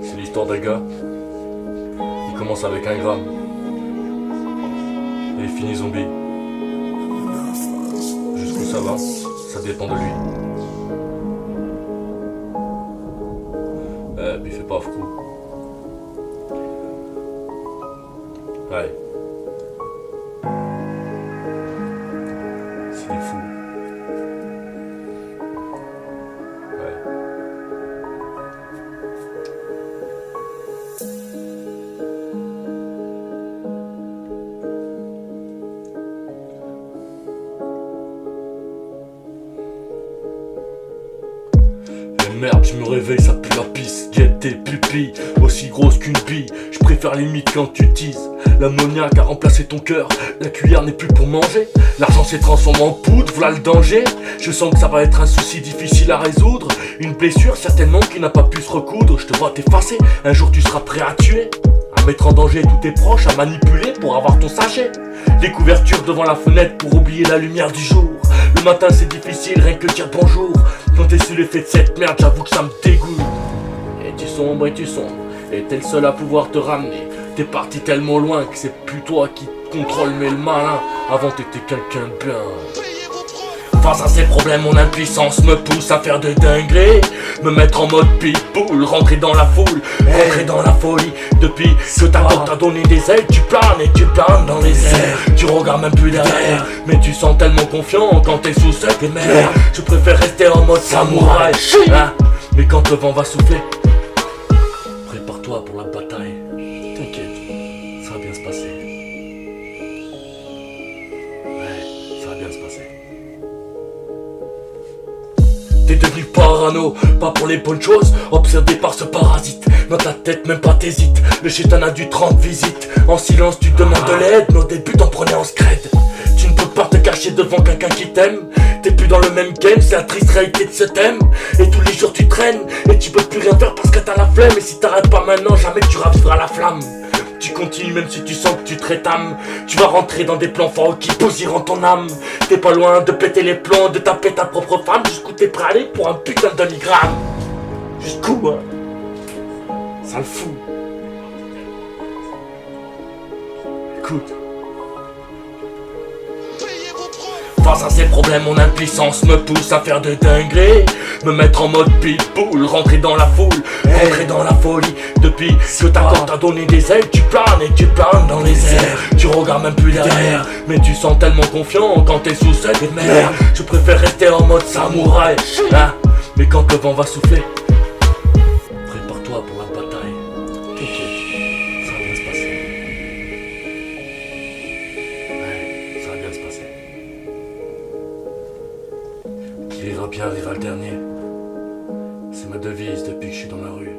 C'est l'histoire d'un gars. Il commence avec 1 gramme. Et il finit zombie. Jusqu'où ça va, ça dépend de lui. Mais fais pas fou. Ouais. C'est des fous. Ouais. Et merde, je me réveille, ça pue la pisse. Guette tes pupilles, aussi grosse qu'une bille. Je préfère les mythes quand tu teases. L'ammoniaque a remplacé ton cœur, la cuillère n'est plus pour manger. L'argent s'est transformé en poudre, voilà le danger. Je sens que ça va être un souci difficile à résoudre. Une blessure certainement qui n'a pas pu se recoudre. Je te vois t'effacer, un jour tu seras prêt à tuer, à mettre en danger tous tes proches, à manipuler pour avoir ton sachet. Des couvertures devant la fenêtre pour oublier la lumière du jour. Le matin c'est difficile, rien que dire bonjour. Quand t'es sur l'effet de cette merde, j'avoue que ça me dégoûte. Et tu sombres, et t'es le seul à pouvoir te ramener. T'es parti tellement loin que c'est plus toi qui te contrôle mais le malin. Avant t'étais quelqu'un de bien. Face à ces problèmes, mon impuissance me pousse à faire de dingueries. Me mettre en mode pitbull, rentrer dans la foule, rentrer dans la folie. Depuis que ta tante t'a donné des ailes, tu planes et tu planes dans les airs. Tu regardes même plus derrière, mais tu sens tellement confiant quand t'es sous cette mer. Je préfère rester en mode samouraï, hein. Mais quand le vent va souffler, prépare-toi pour la bataille. T'inquiète, ça va bien se passer. Ouais, ça va bien se passer. T'es devenu parano, pas pour les bonnes choses, obsédé par ce parasite. Dans ta tête, même pas t'hésites. Le chétan a dû te rendre visite. En silence, tu demandes de l'aide, mais au début t'en prenais en scred. Tu ne peux pas te cacher devant quelqu'un qui t'aime. T'es plus dans le même game, c'est la triste réalité de ce thème. Et tous les jours tu traînes, et tu peux plus rien faire parce que t'as la flemme. Et si t'arrêtes pas maintenant, jamais tu ravivras la flamme. Tu continues même si tu sens que tu te rétames. Tu vas rentrer dans des plans forts qui bousillent ton âme. T'es pas loin de péter les plombs, de taper ta propre femme. Jusqu'où t'es prêt à aller pour un putain de demi-gramme. Jusqu'où, hein. Ça le fout. Écoute. Face à ces problèmes, mon impuissance me pousse à faire de dingueries. Me mettre en mode pitbull, rentrer dans la foule, rentrer dans la folie. Depuis que ta tante t'a donné des ailes, tu planes et tu planes dans les airs. Tu regardes même plus derrière, mais tu sens tellement confiant quand t'es sous cette mer. Je préfère rester en mode samouraï, hein. Mais quand le vent va souffler, prépare-toi pour la bataille. T'inquiète, ça va bien se passer. Ouais, ça va bien se passer. Qui rira bien rira le dernier. C'est ma devise depuis que je suis dans la rue.